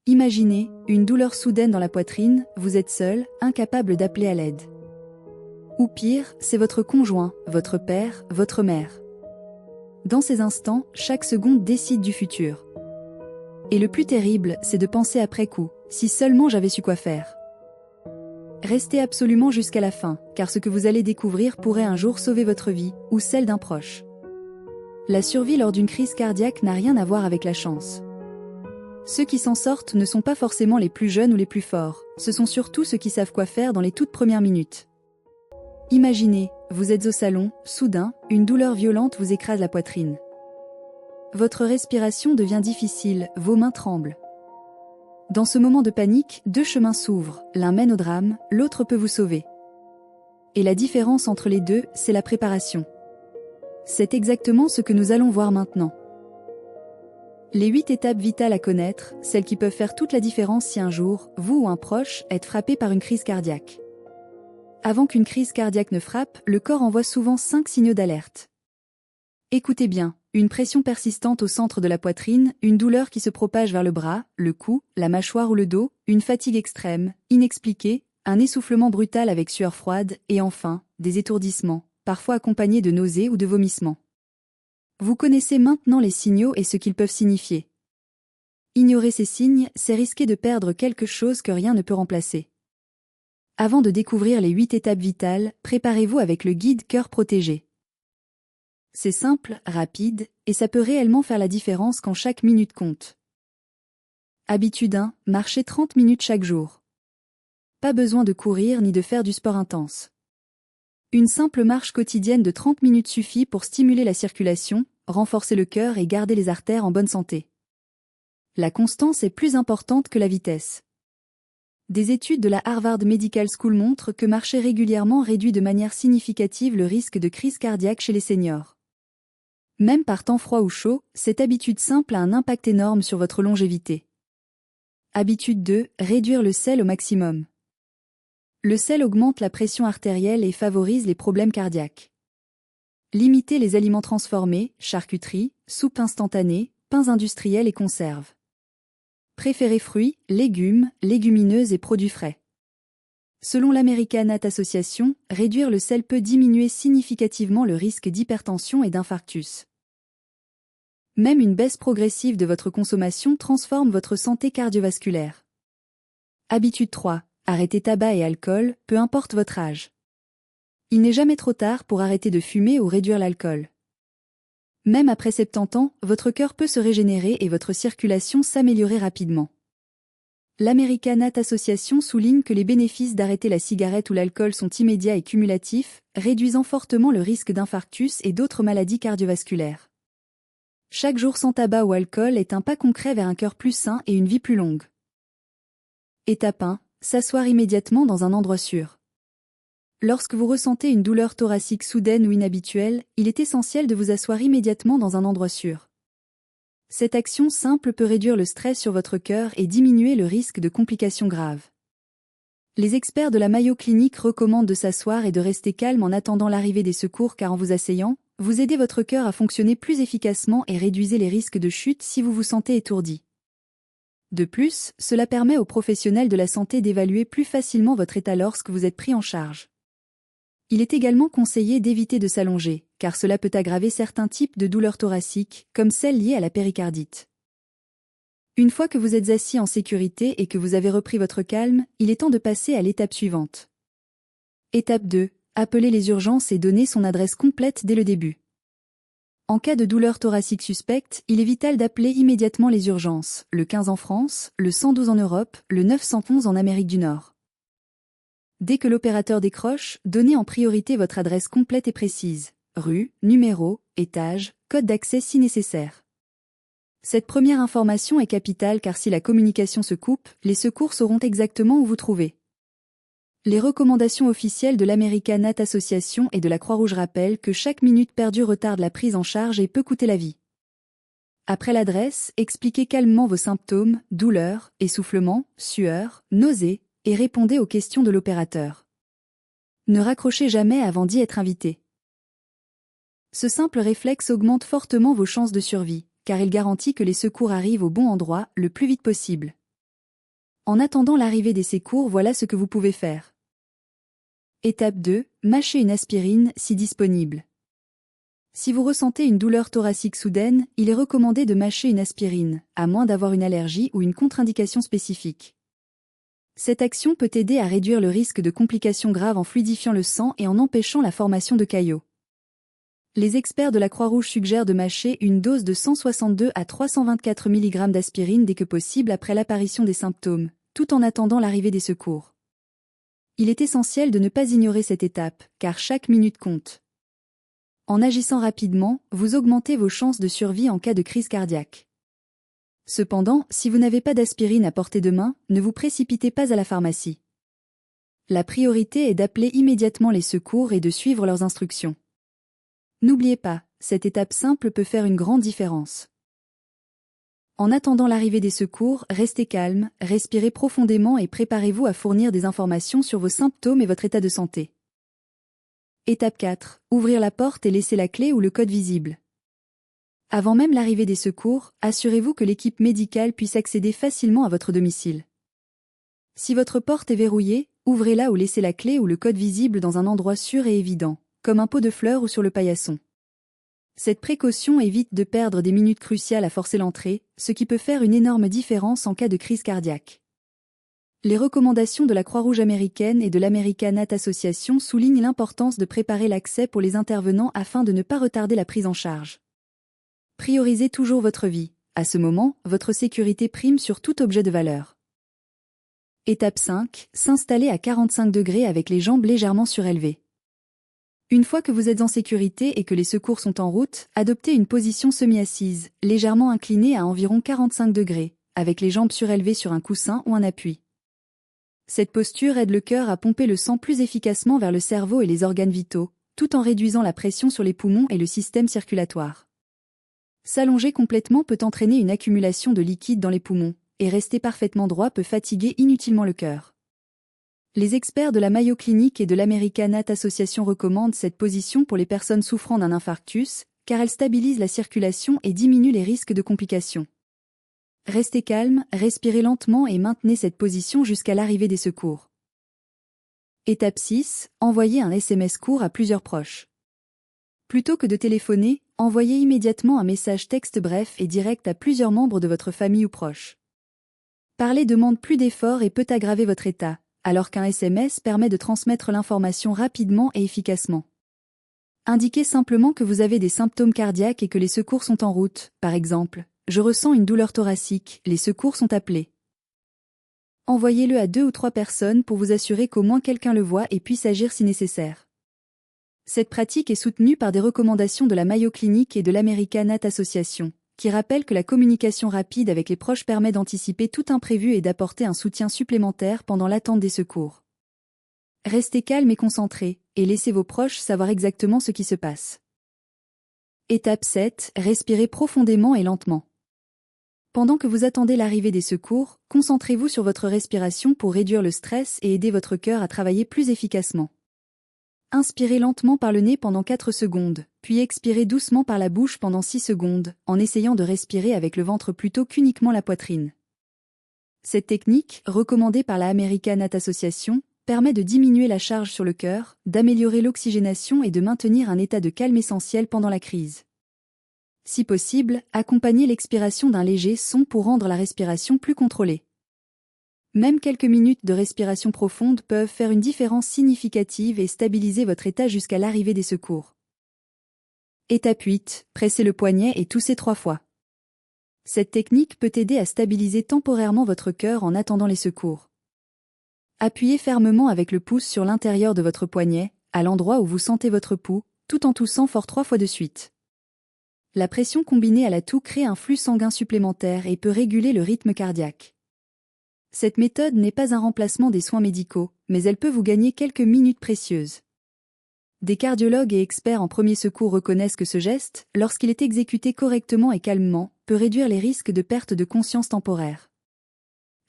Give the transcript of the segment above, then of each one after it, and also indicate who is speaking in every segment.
Speaker 1: Imaginez, une douleur soudaine dans la poitrine, vous êtes seul, incapable d'appeler à l'aide. Ou pire, c'est votre conjoint, votre père, votre mère. Dans ces instants, chaque seconde décide du futur. Et le plus terrible, c'est de penser après coup, si seulement j'avais su quoi faire. Restez absolument jusqu'à la fin, car ce que vous allez découvrir pourrait un jour sauver votre vie, ou celle d'un proche. La survie lors d'une crise cardiaque n'a rien à voir avec la chance. Ceux qui s'en sortent ne sont pas forcément les plus jeunes ou les plus forts, ce sont surtout ceux qui savent quoi faire dans les toutes premières minutes. Imaginez, vous êtes au salon, soudain, une douleur violente vous écrase la poitrine. Votre respiration devient difficile, vos mains tremblent. Dans ce moment de panique, deux chemins s'ouvrent, l'un mène au drame, l'autre peut vous sauver. Et la différence entre les deux, c'est la préparation. C'est exactement ce que nous allons voir maintenant. Les 8 étapes vitales à connaître, celles qui peuvent faire toute la différence si un jour, vous ou un proche, êtes frappé par une crise cardiaque. Avant qu'une crise cardiaque ne frappe, le corps envoie souvent 5 signaux d'alerte. Écoutez bien, une pression persistante au centre de la poitrine, une douleur qui se propage vers le bras, le cou, la mâchoire ou le dos, une fatigue extrême, inexpliquée, un essoufflement brutal avec sueur froide, et enfin, des étourdissements, parfois accompagnés de nausées ou de vomissements. Vous connaissez maintenant les signaux et ce qu'ils peuvent signifier. Ignorer ces signes, c'est risquer de perdre quelque chose que rien ne peut remplacer. Avant de découvrir les 8 étapes vitales, préparez-vous avec le guide Cœur Protégé. C'est simple, rapide, et ça peut réellement faire la différence quand chaque minute compte. Habitude 1, marchez 30 minutes chaque jour. Pas besoin de courir ni de faire du sport intense. Une simple marche quotidienne de 30 minutes suffit pour stimuler la circulation, renforcer le cœur et garder les artères en bonne santé. La constance est plus importante que la vitesse. Des études de la Harvard Medical School montrent que marcher régulièrement réduit de manière significative le risque de crise cardiaque chez les seniors. Même par temps froid ou chaud, cette habitude simple a un impact énorme sur votre longévité. Habitude 2, réduire le sel au maximum. Le sel augmente la pression artérielle et favorise les problèmes cardiaques. Limitez les aliments transformés, charcuterie, soupes instantanées, pains industriels et conserves. Préférez fruits, légumes, légumineuses et produits frais. Selon l'American Heart Association, réduire le sel peut diminuer significativement le risque d'hypertension et d'infarctus. Même une baisse progressive de votre consommation transforme votre santé cardiovasculaire. Habitude 3. Arrêtez tabac et alcool, peu importe votre âge. Il n'est jamais trop tard pour arrêter de fumer ou réduire l'alcool. Même après 70 ans, votre cœur peut se régénérer et votre circulation s'améliorer rapidement. L'American Heart Association souligne que les bénéfices d'arrêter la cigarette ou l'alcool sont immédiats et cumulatifs, réduisant fortement le risque d'infarctus et d'autres maladies cardiovasculaires. Chaque jour sans tabac ou alcool est un pas concret vers un cœur plus sain et une vie plus longue. Étape 1. S'asseoir immédiatement dans un endroit sûr. Lorsque vous ressentez une douleur thoracique soudaine ou inhabituelle, il est essentiel de vous asseoir immédiatement dans un endroit sûr. Cette action simple peut réduire le stress sur votre cœur et diminuer le risque de complications graves. Les experts de la Mayo Clinic recommandent de s'asseoir et de rester calme en attendant l'arrivée des secours car en vous asseyant, vous aidez votre cœur à fonctionner plus efficacement et réduisez les risques de chute si vous vous sentez étourdi. De plus, cela permet aux professionnels de la santé d'évaluer plus facilement votre état lorsque vous êtes pris en charge. Il est également conseillé d'éviter de s'allonger, car cela peut aggraver certains types de douleurs thoraciques, comme celles liées à la péricardite. Une fois que vous êtes assis en sécurité et que vous avez repris votre calme, il est temps de passer à l'étape suivante. Étape 2. Appeler les urgences et donner son adresse complète dès le début. En cas de douleur thoracique suspecte, il est vital d'appeler immédiatement les urgences, le 15 en France, le 112 en Europe, le 911 en Amérique du Nord. Dès que l'opérateur décroche, donnez en priorité votre adresse complète et précise, rue, numéro, étage, code d'accès si nécessaire. Cette première information est capitale car si la communication se coupe, les secours sauront exactement où vous trouver. Les recommandations officielles de l'American Heart Association et de la Croix-Rouge rappellent que chaque minute perdue retarde la prise en charge et peut coûter la vie. Après l'adresse, expliquez calmement vos symptômes, douleurs, essoufflement, sueur, nausées, et répondez aux questions de l'opérateur. Ne raccrochez jamais avant d'y être invité. Ce simple réflexe augmente fortement vos chances de survie, car il garantit que les secours arrivent au bon endroit le plus vite possible. En attendant l'arrivée des secours, voilà ce que vous pouvez faire. Étape 2. Mâchez une aspirine si disponible. Si vous ressentez une douleur thoracique soudaine, il est recommandé de mâcher une aspirine, à moins d'avoir une allergie ou une contre-indication spécifique. Cette action peut aider à réduire le risque de complications graves en fluidifiant le sang et en empêchant la formation de caillots. Les experts de la Croix-Rouge suggèrent de mâcher une dose de 162 à 324 mg d'aspirine dès que possible après l'apparition des symptômes, tout en attendant l'arrivée des secours. Il est essentiel de ne pas ignorer cette étape, car chaque minute compte. En agissant rapidement, vous augmentez vos chances de survie en cas de crise cardiaque. Cependant, si vous n'avez pas d'aspirine à portée de main, ne vous précipitez pas à la pharmacie. La priorité est d'appeler immédiatement les secours et de suivre leurs instructions. N'oubliez pas, cette étape simple peut faire une grande différence. En attendant l'arrivée des secours, restez calme, respirez profondément et préparez-vous à fournir des informations sur vos symptômes et votre état de santé. Étape 4. Ouvrir la porte et laisser la clé ou le code visible. Avant même l'arrivée des secours, assurez-vous que l'équipe médicale puisse accéder facilement à votre domicile. Si votre porte est verrouillée, ouvrez-la ou laissez la clé ou le code visible dans un endroit sûr et évident, comme un pot de fleurs ou sur le paillasson. Cette précaution évite de perdre des minutes cruciales à forcer l'entrée, ce qui peut faire une énorme différence en cas de crise cardiaque. Les recommandations de la Croix-Rouge américaine et de l'American Heart Association soulignent l'importance de préparer l'accès pour les intervenants afin de ne pas retarder la prise en charge. Priorisez toujours votre vie. À ce moment, votre sécurité prime sur tout objet de valeur. Étape 5. S'installer à 45 degrés avec les jambes légèrement surélevées. Une fois que vous êtes en sécurité et que les secours sont en route, adoptez une position semi-assise, légèrement inclinée à environ 45 degrés, avec les jambes surélevées sur un coussin ou un appui. Cette posture aide le cœur à pomper le sang plus efficacement vers le cerveau et les organes vitaux, tout en réduisant la pression sur les poumons et le système circulatoire. S'allonger complètement peut entraîner une accumulation de liquide dans les poumons, et rester parfaitement droit peut fatiguer inutilement le cœur. Les experts de la Mayo Clinic et de l'American Heart Association recommandent cette position pour les personnes souffrant d'un infarctus, car elle stabilise la circulation et diminue les risques de complications. Restez calme, respirez lentement et maintenez cette position jusqu'à l'arrivée des secours. Étape 6. Envoyez un SMS court à plusieurs proches. Plutôt que de téléphoner, envoyez immédiatement un message texte bref et direct à plusieurs membres de votre famille ou proches. Parler demande plus d'efforts et peut aggraver votre état, alors qu'un SMS permet de transmettre l'information rapidement et efficacement. Indiquez simplement que vous avez des symptômes cardiaques et que les secours sont en route, par exemple. Je ressens une douleur thoracique, les secours sont appelés. Envoyez-le à 2 ou 3 personnes pour vous assurer qu'au moins quelqu'un le voit et puisse agir si nécessaire. Cette pratique est soutenue par des recommandations de la Mayo Clinic et de l'American Heart Association, qui rappellent que la communication rapide avec les proches permet d'anticiper tout imprévu et d'apporter un soutien supplémentaire pendant l'attente des secours. Restez calme et concentré, et laissez vos proches savoir exactement ce qui se passe. Étape 7. Respirez profondément et lentement. Pendant que vous attendez l'arrivée des secours, concentrez-vous sur votre respiration pour réduire le stress et aider votre cœur à travailler plus efficacement. Inspirez lentement par le nez pendant 4 secondes, puis expirez doucement par la bouche pendant 6 secondes, en essayant de respirer avec le ventre plutôt qu'uniquement la poitrine. Cette technique, recommandée par la American Heart Association, permet de diminuer la charge sur le cœur, d'améliorer l'oxygénation et de maintenir un état de calme essentiel pendant la crise. Si possible, accompagnez l'expiration d'un léger son pour rendre la respiration plus contrôlée. Même quelques minutes de respiration profonde peuvent faire une différence significative et stabiliser votre état jusqu'à l'arrivée des secours. Étape 8. Pressez le poignet et toussez 3 fois. Cette technique peut aider à stabiliser temporairement votre cœur en attendant les secours. Appuyez fermement avec le pouce sur l'intérieur de votre poignet, à l'endroit où vous sentez votre pouls, tout en toussant fort 3 fois de suite. La pression combinée à la toux crée un flux sanguin supplémentaire et peut réguler le rythme cardiaque. Cette méthode n'est pas un remplacement des soins médicaux, mais elle peut vous gagner quelques minutes précieuses. Des cardiologues et experts en premier secours reconnaissent que ce geste, lorsqu'il est exécuté correctement et calmement, peut réduire les risques de perte de conscience temporaire.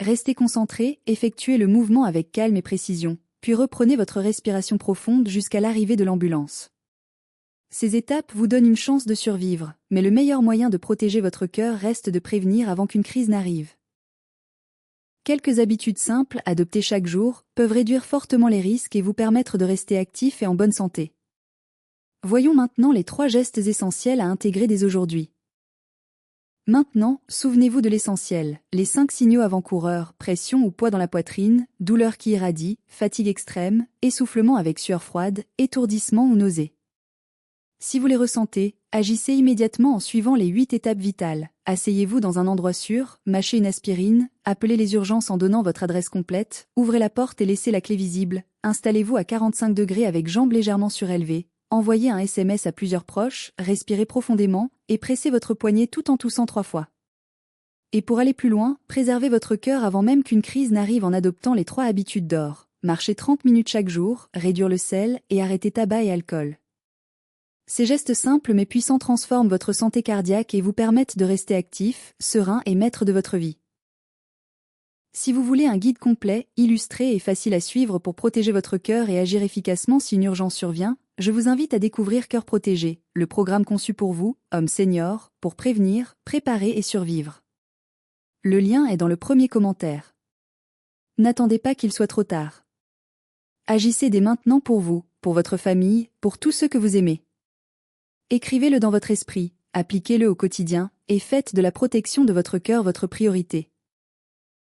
Speaker 1: Restez concentré, effectuez le mouvement avec calme et précision, puis reprenez votre respiration profonde jusqu'à l'arrivée de l'ambulance. Ces étapes vous donnent une chance de survivre, mais le meilleur moyen de protéger votre cœur reste de prévenir avant qu'une crise n'arrive. Quelques habitudes simples adoptées chaque jour peuvent réduire fortement les risques et vous permettre de rester actif et en bonne santé. Voyons maintenant les 3 gestes essentiels à intégrer dès aujourd'hui. Maintenant, souvenez-vous de l'essentiel, les 5 signaux avant-coureurs, pression ou poids dans la poitrine, douleur qui irradie, fatigue extrême, essoufflement avec sueur froide, étourdissement ou nausée. Si vous les ressentez, agissez immédiatement en suivant les 8 étapes vitales. Asseyez-vous dans un endroit sûr, mâchez une aspirine, appelez les urgences en donnant votre adresse complète, ouvrez la porte et laissez la clé visible, installez-vous à 45 degrés avec jambes légèrement surélevées, envoyez un SMS à plusieurs proches, respirez profondément, et pressez votre poignet tout en toussant 3 fois. Et pour aller plus loin, préservez votre cœur avant même qu'une crise n'arrive en adoptant les 3 habitudes d'or. Marchez 30 minutes chaque jour, réduire le sel et arrêter tabac et alcool. Ces gestes simples mais puissants transforment votre santé cardiaque et vous permettent de rester actif, serein et maître de votre vie. Si vous voulez un guide complet, illustré et facile à suivre pour protéger votre cœur et agir efficacement si une urgence survient, je vous invite à découvrir Cœur Protégé, le programme conçu pour vous, hommes seniors, pour prévenir, préparer et survivre. Le lien est dans le premier commentaire. N'attendez pas qu'il soit trop tard. Agissez dès maintenant pour vous, pour votre famille, pour tous ceux que vous aimez. Écrivez-le dans votre esprit, appliquez-le au quotidien, et faites de la protection de votre cœur votre priorité.